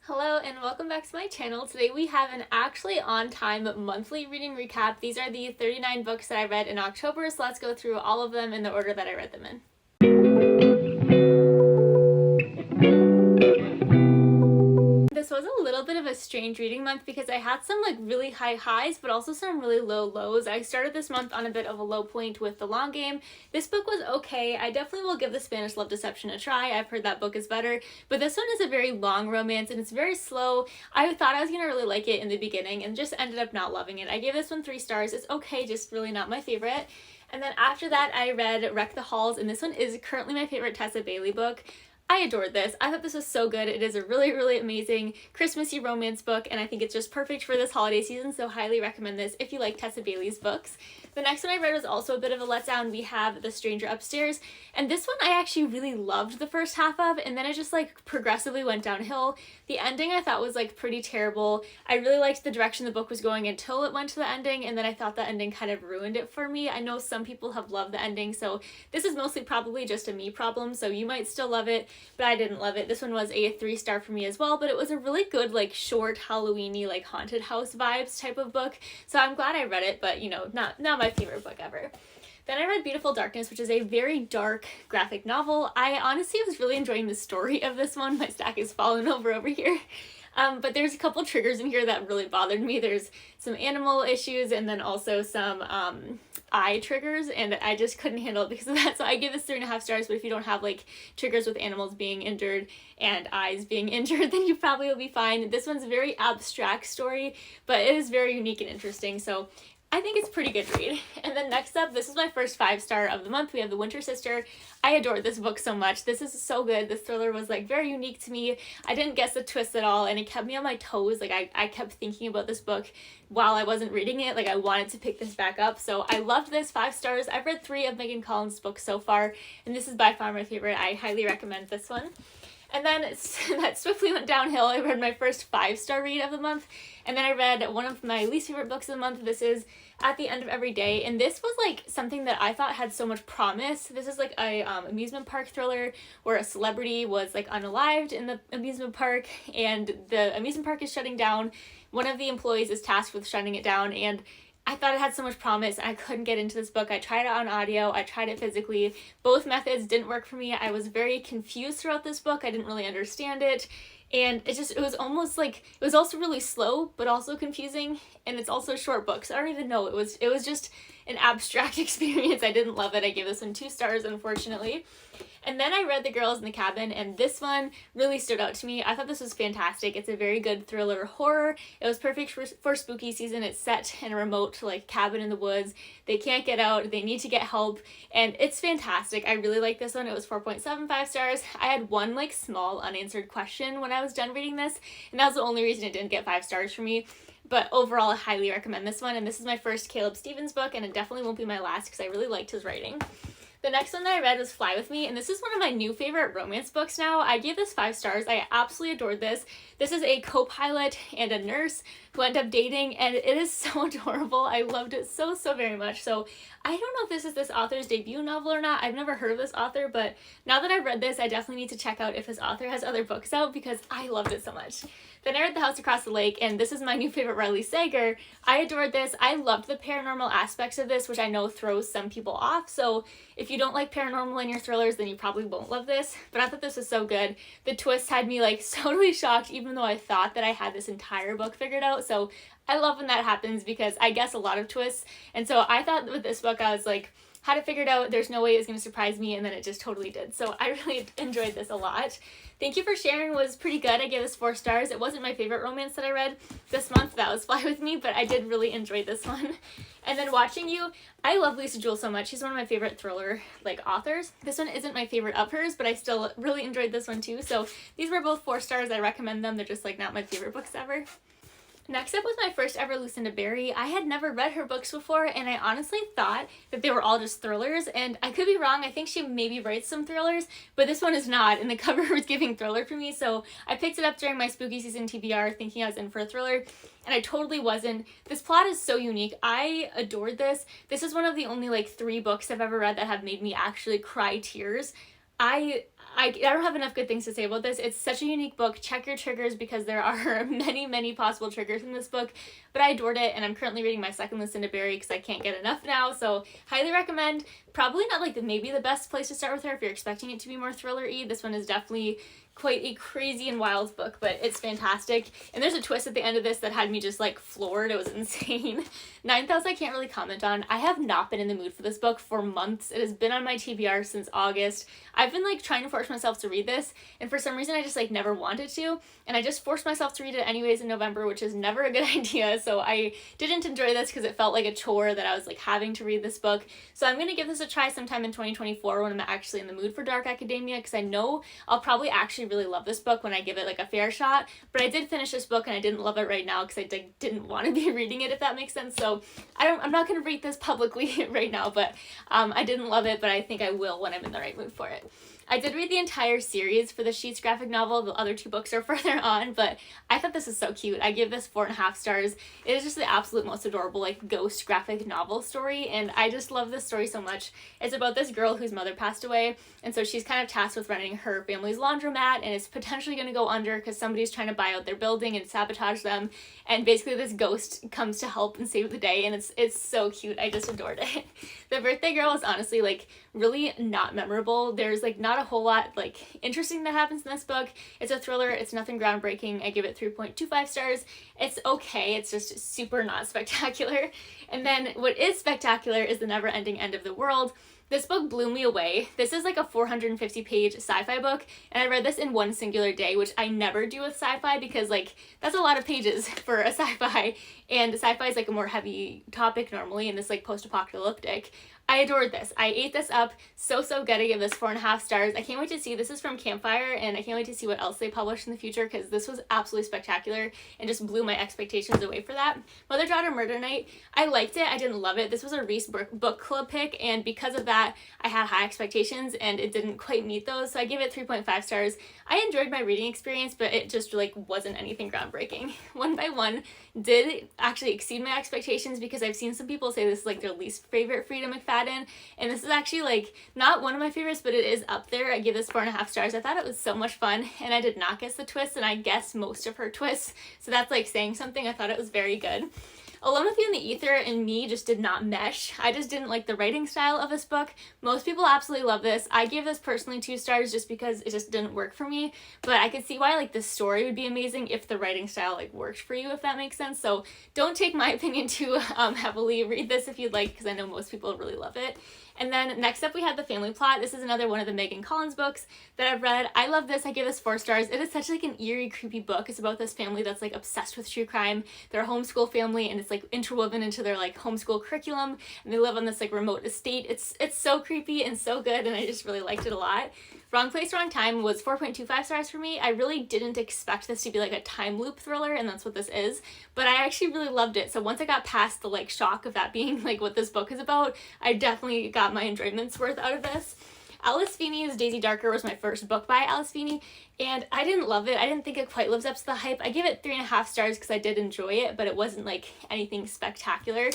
Hello and welcome back to my channel. Today we have an actually on time monthly reading recap. These are the 39 books that I read in October, so let's go through all of them in the order that I read them in. This was a little bit of a strange reading month because I had some really high highs but also some really low lows. I started this month on a bit of a low point with The Long Game. This book was okay. I definitely will give The Spanish Love Deception a try. I've heard that book is better, but this one is a very long romance and it's very slow. I thought I was gonna really like it in the beginning and just ended up not loving it. I gave this one 3 stars. It's okay, just really not my favorite. And then after that I read Wreck the Halls, and this one is currently my favorite Tessa Bailey book. I adored this. I thought this was so good. It is a really, really amazing Christmassy romance book, and I think it's just perfect for this holiday season, so highly recommend this if you like Tessa Bailey's books. The next one I read was also a bit of a letdown. We have The Stranger Upstairs, and this one I actually really loved the first half of, and then it just progressively went downhill. The ending I thought was pretty terrible. I really liked the direction the book was going until it went to the ending, and then I thought the ending kind of ruined it for me. I know some people have loved the ending, so this is mostly probably just a me problem, so you might still love it, but I didn't love it. This one was a 3 star for me as well, but it was a really good short Halloween-y haunted house vibes type of book, so I'm glad I read it, but not my favorite book ever. Then I read Beautiful Darkness, which is a very dark graphic novel. I honestly was really enjoying the story of this one. My stack is falling over here. But there's a couple triggers in here that really bothered me. There's some animal issues and then also some eye triggers, and I just couldn't handle it because of that. So I give this 3.5 stars, but if you don't have triggers with animals being injured and eyes being injured, then you probably will be fine. This one's a very abstract story, but it is very unique and interesting. So I think it's a pretty good read. And then next up, this is my first 5 star of the month. We have The Winter Sister. I adored this book so much. This is so good. This thriller was very unique to me. I didn't guess the twist at all, and it kept me on my toes. I kept thinking about this book while I wasn't reading it. I wanted to pick this back up. So I loved this. 5 stars. I've read 3 of Megan Collins' books so far, and this is by far my favorite. I highly recommend this one. And then that swiftly went downhill. I read my first 5 star read of the month, and then I read one of my least favorite books of the month. This is At the End of Every Day, and this was something that I thought had so much promise. This is a amusement park thriller where a celebrity was unalived in the amusement park, and the amusement park is shutting down. One of the employees is tasked with shutting it down, and I thought it had so much promise. I couldn't get into this book. I tried it on audio. I tried it physically. Both methods didn't work for me. I was very confused throughout this book. I didn't really understand it. And it was almost it was also really slow, but also confusing. And it's also a short book, so I don't even know. It was just an abstract experience. I didn't love it. I gave this one 2 stars, unfortunately. And then I read The Girls in the Cabin, and this one really stood out to me. I thought this was fantastic. It's a very good thriller horror. It was perfect for spooky season. It's set in a remote cabin in the woods. They can't get out. They need to get help, and it's fantastic. I really like this one. It was 4.75 stars. I had one small unanswered question when I was done reading this, and that was the only reason it didn't get 5 stars for me. But overall, I highly recommend this one, and this is my first Caleb Stevens book, and it definitely won't be my last because I really liked his writing. The next one that I read was Fly With Me, and this is one of my new favorite romance books now. I gave this 5 stars. I absolutely adored this. This is a co-pilot and a nurse who end up dating, and it is so adorable. I loved it so very much. So I don't know if this is this author's debut novel or not. I've never heard of this author, but now that I've read this, I definitely need to check out if this author has other books out because I loved it so much. Then I read The House Across the Lake, and this is my new favorite Riley Sager. I adored this. I loved the paranormal aspects of this, which I know throws some people off. So if you don't like paranormal in your thrillers, then you probably won't love this. But I thought this was so good. The twist had me totally shocked, even though I thought that I had this entire book figured out. So I love when that happens because I guess a lot of twists. And so I thought with this book, I was had it figured out. There's no way it was going to surprise me, and then it just totally did. So I really enjoyed this a lot. Thank You for Sharing was pretty good. I gave this 4 stars. It wasn't my favorite romance that I read this month. That was Fly With Me, but I did really enjoy this one. And then Watching You, I love Lisa Jewell so much. She's one of my favorite thriller authors. This one isn't my favorite of hers, but I still really enjoyed this one too. So these were both 4 stars. I recommend them. They're just not my favorite books ever. Next up was my first ever Lucinda Berry. I had never read her books before, and I honestly thought that they were all just thrillers, and I could be wrong. I think she maybe writes some thrillers, but this one is not, and the cover was giving thriller for me, so I picked it up during my spooky season TBR thinking I was in for a thriller, and I totally wasn't. This plot is so unique. I adored this. This is one of the only 3 books I've ever read that have made me actually cry tears. I I don't have enough good things to say about this. It's such a unique book. Check your triggers because there are many possible triggers in this book, but I adored it, and I'm currently reading my second Lucinda Berry because I can't get enough now, so highly recommend. Probably not like maybe the best place to start with her if you're expecting it to be more thriller-y. This one is definitely quite a crazy and wild book, but it's fantastic. And there's a twist at the end of this that had me just like floored. It was insane. Ninth House I can't really comment on. I have not been in the mood for this book for months. It has been on my TBR since August. I've been like trying to force myself to read this, and for some reason I just like never wanted to, and I just forced myself to read it anyways in November, which is never a good idea. So I didn't enjoy this because it felt like a chore that I was like having to read this book. So I'm gonna give this a try sometime in 2024 when I'm actually in the mood for dark academia, because I know I'll probably actually really love this book when I give it like a fair shot. But I did finish this book and I didn't love it right now because I didn't want to be reading it, if that makes sense. So I'm not going to rate this publicly right now, but I didn't love it, but I think I will when I'm in the right mood for it. I did read the entire series for the Sheets graphic novel. The other two books are further on, but I thought this is so cute. I give this 4.5 stars. It is just the absolute most adorable like ghost graphic novel story, and I just love this story so much. It's about this girl whose mother passed away, and so she's kind of tasked with running her family's laundromat, and it's potentially going to go under because somebody's trying to buy out their building and sabotage them, and basically this ghost comes to help and save the day, and it's so cute. I just adored it. The birthday girl is honestly like really not memorable. There's like not a whole lot like interesting that happens in this book. It's a thriller. It's nothing groundbreaking. I give it 3.25 stars. It's okay. It's just super not spectacular. And then what is spectacular is The Never-Ending End of the World. This book blew me away. This is like a 450-page sci-fi book, and I read this in one singular day, which I never do with sci-fi because like that's a lot of pages for a sci-fi, and sci-fi is like a more heavy topic normally, and this like post-apocalyptic. I adored this. I ate this up. So good. I give this 4.5 stars. I can't wait to see. This is from Campfire, and I can't wait to see what else they publish in the future because this was absolutely spectacular and just blew my expectations away for that. Mother Daughter Murder Night. I liked it. I didn't love it. This was a Reese book club pick, and because of that, I had high expectations and it didn't quite meet those. So I give it 3.5 stars. I enjoyed my reading experience, but it just like wasn't anything groundbreaking. One by One did actually exceed my expectations because I've seen some people say this is like their least favorite Frida McFadden, and this is actually like not one of my favorites, but it is up there. I give this 4.5 stars. I thought it was so much fun, and I did not guess the twist, and I guessed most of her twists, so that's like saying something. I thought it was very good. Alone with You in the Ether and me just did not mesh. I just didn't like the writing style of this book. Most people absolutely love this. I gave this personally 2 stars just because it just didn't work for me, but I could see why like the story would be amazing if the writing style like worked for you, if that makes sense. So don't take my opinion too heavily. Read this if you'd like, because I know most people really love it. And then next up we had The Family Plot. This is another one of the Megan Collins books that I've read. I love this. I give this 4 stars. It is such like an eerie, creepy book. It's about this family that's like obsessed with true crime. They're a homeschool family, and it's like interwoven into their like homeschool curriculum, and they live on this like remote estate. It's so creepy and so good, and I just really liked it a lot. Wrong Place, Wrong Time was 4.25 stars for me. I really didn't expect this to be like a time loop thriller, and that's what this is, but I actually really loved it. So once I got past the like shock of that being like what this book is about, I definitely got my enjoyment's worth out of this. Alice Feeney's Daisy Darker was my first book by Alice Feeney, and I didn't love it. I didn't think it quite lives up to the hype. I give it 3.5 stars because I did enjoy it, but it wasn't like anything spectacular.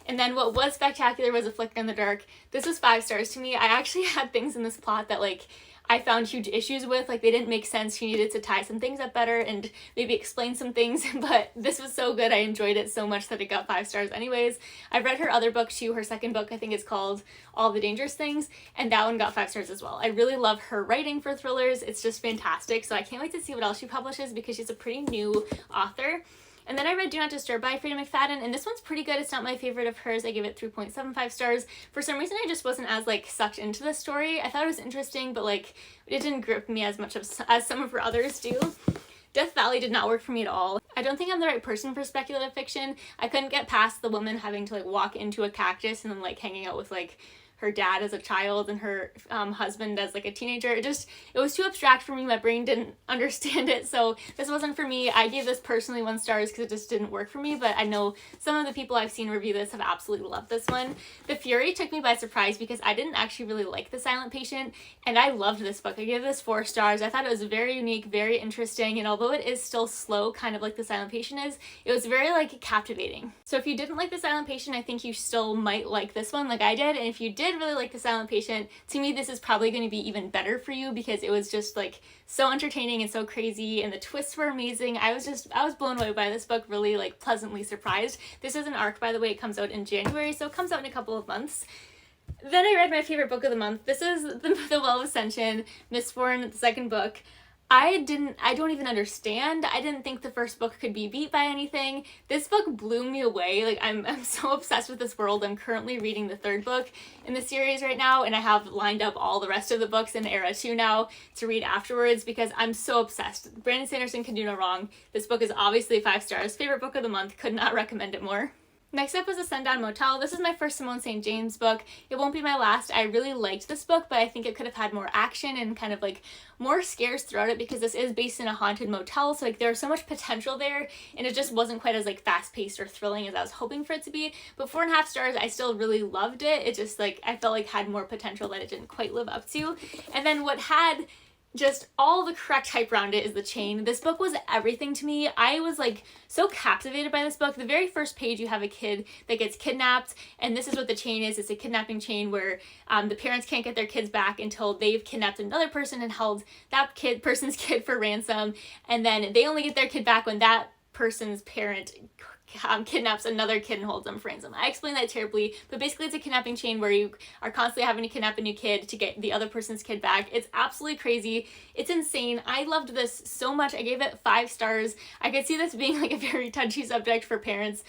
And then what was spectacular was A Flicker in the Dark. This was 5 stars to me. I actually had things in this plot that like I found huge issues with, like they didn't make sense. She needed to tie some things up better and maybe explain some things, but this was so good. I enjoyed it so much that it got 5 stars anyways. I've read her other book too. Her second book I think is called All the Dangerous Things, and that one got 5 stars as well. I really love her writing for thrillers. It's just fantastic, so I can't wait to see what else she publishes because she's a pretty new author. And then I read Do Not Disturb by Frida McFadden, and this one's pretty good. It's not my favorite of hers. I give it 3.75 stars. For some reason, I just wasn't as like sucked into the story. I thought it was interesting, but like it didn't grip me as much as some of her others do. Death Valley did not work for me at all. I don't think I'm the right person for speculative fiction. I couldn't get past the woman having to like walk into a cactus and then like hanging out with like her dad as a child and her husband as like a teenager. It was too abstract for me. My brain didn't understand it, so this wasn't for me. I gave this personally 1 star because it just didn't work for me, but I know some of the people I've seen review this have absolutely loved this one. The Fury took me by surprise because I didn't actually really like The Silent Patient, and I loved this book. I gave this 4 stars. I thought it was very unique, very interesting, and although it is still slow, kind of like The Silent Patient is, it was very like captivating. So if you didn't like The Silent Patient, I think you still might like this one like I did, and if you did, did really like The Silent Patient. To me, this is probably going to be even better for you because it was just like so entertaining and so crazy, and the twists were amazing. I was blown away by this book, really like pleasantly surprised. This is an arc, by the way. It comes out in January, so it comes out in a couple of months. Then I read my favorite book of the month. This is The Well of Ascension, Mistborn, the second book. I don't even understand. I didn't think the first book could be beat by anything. This book blew me away. Like, I'm so obsessed with this world. I'm currently reading the third book in the series right now, and I have lined up all the rest of the books in Era 2 now to read afterwards because I'm so obsessed. Brandon Sanderson can do no wrong. This book is obviously 5 stars. Favorite book of the month. Could not recommend it more. Next up was A Sundown Motel. This is my first Simone St. James book. It won't be my last. I really liked this book, but I think it could have had more action and kind of like more scares throughout it because this is based in a haunted motel, so like there's so much potential there, and it just wasn't quite as like fast-paced or thrilling as I was hoping for it to be. But 4.5 stars, I still really loved it. It just like, I felt like had more potential that it didn't quite live up to. And then what had just all the correct hype around it is The Chain. This book was everything to me. I was like so captivated by this book. The very first page, you have a kid that gets kidnapped, and this is what the chain is. It's a kidnapping chain where the parents can't get their kids back until they've kidnapped another person and held that person's kid for ransom, and then they only get their kid back when that person's parent kidnaps another kid and holds them for ransom. I explained that terribly, but basically it's a kidnapping chain where you are constantly having to kidnap a new kid to get the other person's kid back. It's absolutely crazy. It's insane. I loved this so much. I gave it 5 stars. I could see this being like a very touchy subject for parents.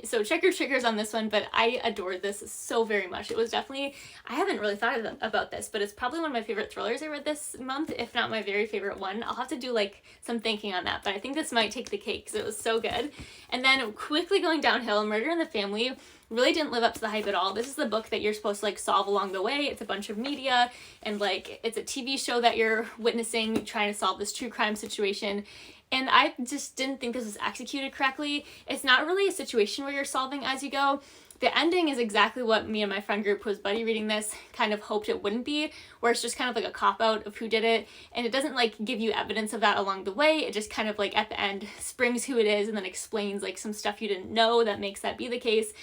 So check your triggers on this one, but I adored this so very much. It was definitely, I haven't really thought about this, but it's probably one of my favorite thrillers I read this month, if not my very favorite one. I'll have to do like some thinking on that, but I think this might take the cake because it was so good. And then quickly going downhill, Murder in the Family really didn't live up to the hype at all. This is the book that you're supposed to like solve along the way. It's a bunch of media and like it's a TV show that you're witnessing trying to solve this true crime situation. And I just didn't think this was executed correctly. It's not really a situation where you're solving as you go. The ending is exactly what me and my friend group who was buddy reading this kind of hoped it wouldn't be, where it's just kind of like a cop-out of who did it, and it doesn't like give you evidence of that along the way. It just kind of like at the end springs who it is and then explains like some stuff you didn't know that makes that be the case.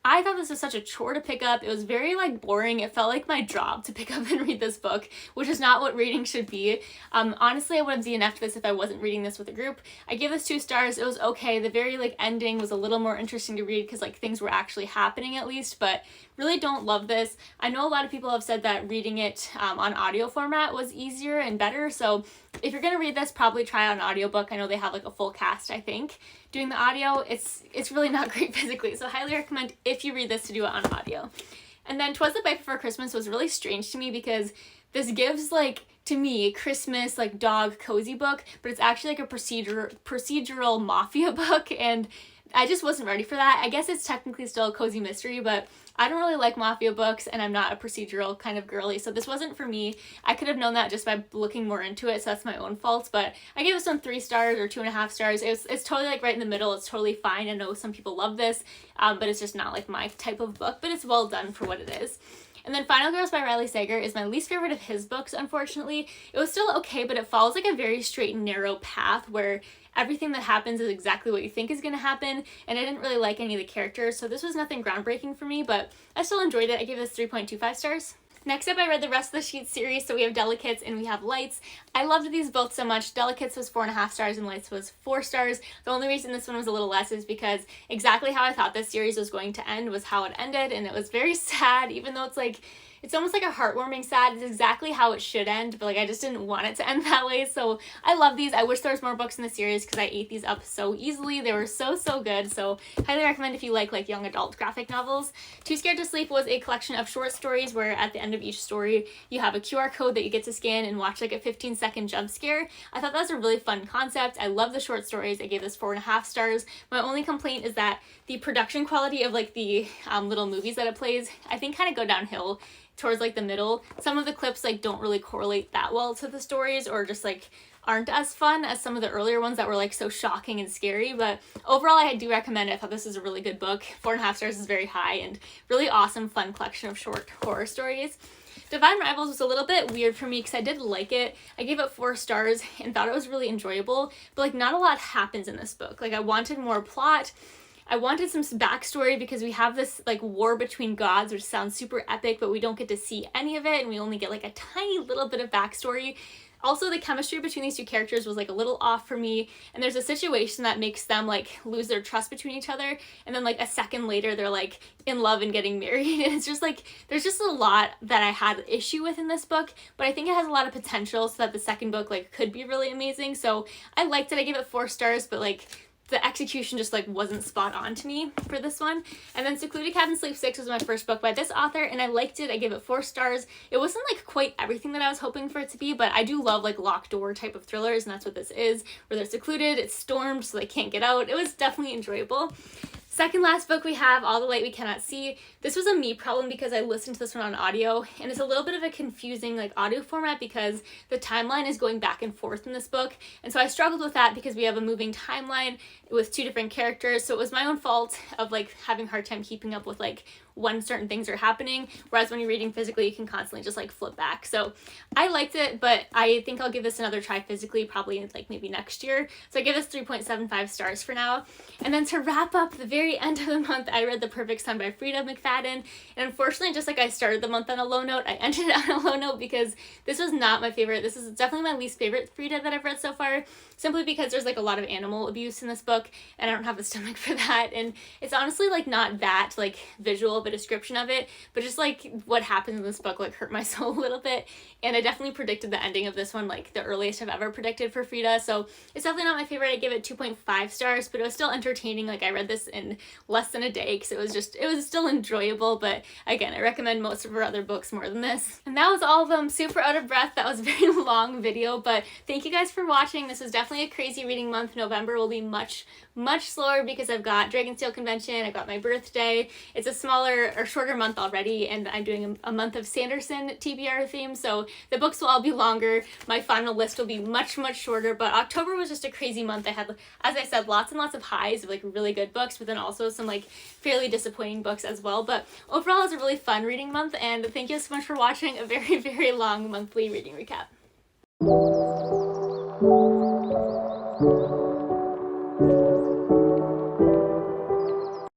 I thought this was such a chore to pick up. It was very like boring. It felt like my job to pick up and read this book, which is not what reading should be. Honestly, I wouldn't DNF'd this if I wasn't reading this with a group. I gave this 2 stars. It was okay. The very like ending was a little more interesting to read because like things were actually happening at least, but really don't love this. I know a lot of people have said that reading it on audio format was easier and better, so if you're gonna read this, probably try out an audiobook. I know they have like a full cast, I think, doing the audio. It's really not great physically, so highly recommend if you read this to do it on audio. And then 'Twas the Night Before Christmas was really strange to me because this gives like, to me, Christmas like dog cozy book, but it's actually like a procedural mafia book, and I just wasn't ready for that. I guess it's technically still a cozy mystery, but I don't really like mafia books and I'm not a procedural kind of girly, so this wasn't for me. I could have known that just by looking more into it, so that's my own fault, but I gave this one 3 stars or 2.5 stars. It's totally like right in the middle. It's totally fine. I know some people love this, but it's just not like my type of book, but it's well done for what it is. And then Final Girls by Riley Sager is my least favorite of his books, unfortunately. It was still okay, but it follows like a very straight and narrow path where everything that happens is exactly what you think is going to happen, and I didn't really like any of the characters, so this was nothing groundbreaking for me, but I still enjoyed it. I gave this 3.25 stars. Next up, I read the rest of the Sheets series, so we have Delicates and we have Lights. I loved these both so much. Delicates was 4.5 stars and Lights was 4 stars. The only reason this one was a little less is because exactly how I thought this series was going to end was how it ended, and it was very sad, even though it's like, it's almost like a heartwarming sad. It's exactly how it should end, but like I just didn't want it to end that way. So I love these. I wish there was more books in the series because I ate these up so easily. They were so good. So highly recommend if you like young adult graphic novels. Too Scared to Sleep was a collection of short stories where at the end of each story you have a QR code that you get to scan and watch like a 15-second jump scare. I thought that was a really fun concept. I love the short stories. I gave this 4.5 stars. My only complaint is that the production quality of like the little movies that it plays, I think kind of go downhill towards like the middle. Some of the clips like don't really correlate that well to the stories, or just like aren't as fun as some of the earlier ones that were like so shocking and scary. But overall, I do recommend it. I thought this is a really good book. 4.5 stars is very high and really awesome, fun collection of short horror stories. Divine Rivals was a little bit weird for me because I did like it. I gave it 4 stars and thought it was really enjoyable, but like not a lot happens in this book. Like I wanted more plot. I wanted some backstory because we have this like war between gods, which sounds super epic, but we don't get to see any of it, and we only get like a tiny little bit of backstory. Also, the chemistry between these two characters was like a little off for me, and there's a situation that makes them like lose their trust between each other, and then like a second later they're like in love and getting married, and it's just like there's just a lot that I had issue with in this book, but I think it has a lot of potential so that the second book like could be really amazing. So I liked it. I gave it 4 stars, but like the execution just like wasn't spot on to me for this one. And then Secluded Cabin Sleep 6 was my first book by this author, and I liked it. I gave it 4 stars. It wasn't like quite everything that I was hoping for it to be, but I do love like locked door type of thrillers, and that's what this is, where they're secluded, it's stormed, so they can't get out. It was definitely enjoyable. Second last book we have, All the Light We Cannot See. This was a me problem because I listened to this one on audio, and it's a little bit of a confusing like audio format because the timeline is going back and forth in this book, and so I struggled with that because we have a moving timeline with 2 different characters, so it was my own fault of like having a hard time keeping up with like when certain things are happening, whereas when you're reading physically you can constantly just like flip back. So I liked it, but I think I'll give this another try physically probably like maybe next year. So I give this 3.75 stars for now. And then to wrap up the very end of the month, I read The Perfect Son by Frida McFadden, and unfortunately just like I started the month on a low note, I ended it on a low note because this was not my favorite. This is definitely my least favorite Frida that I've read so far, simply because there's like a lot of animal abuse in this book and I don't have the stomach for that, and it's honestly like not that like visual of a description of it, but just like what happens in this book like hurt my soul a little bit, and I definitely predicted the ending of this one like the earliest I've ever predicted for Frida, so it's definitely not my favorite. I give it 2.5 stars, but it was still entertaining. Like I read this in less than a day because it was still enjoyable, but again, I recommend most of her other books more than this. And that was all of them. Super out of breath. That was a very long video, but thank you guys for watching. This was definitely a crazy reading month. November will be much slower because I've got Dragonsteel Convention, I've got my birthday. It's a smaller or shorter month already, and I'm doing a month of Sanderson TBR theme, so the books will all be longer. My final list will be much shorter, but October was just a crazy month. I had, as I said, lots and lots of highs of like really good books, but then also some like fairly disappointing books as well. But overall, it was a really fun reading month, and thank you so much for watching a very long monthly reading recap.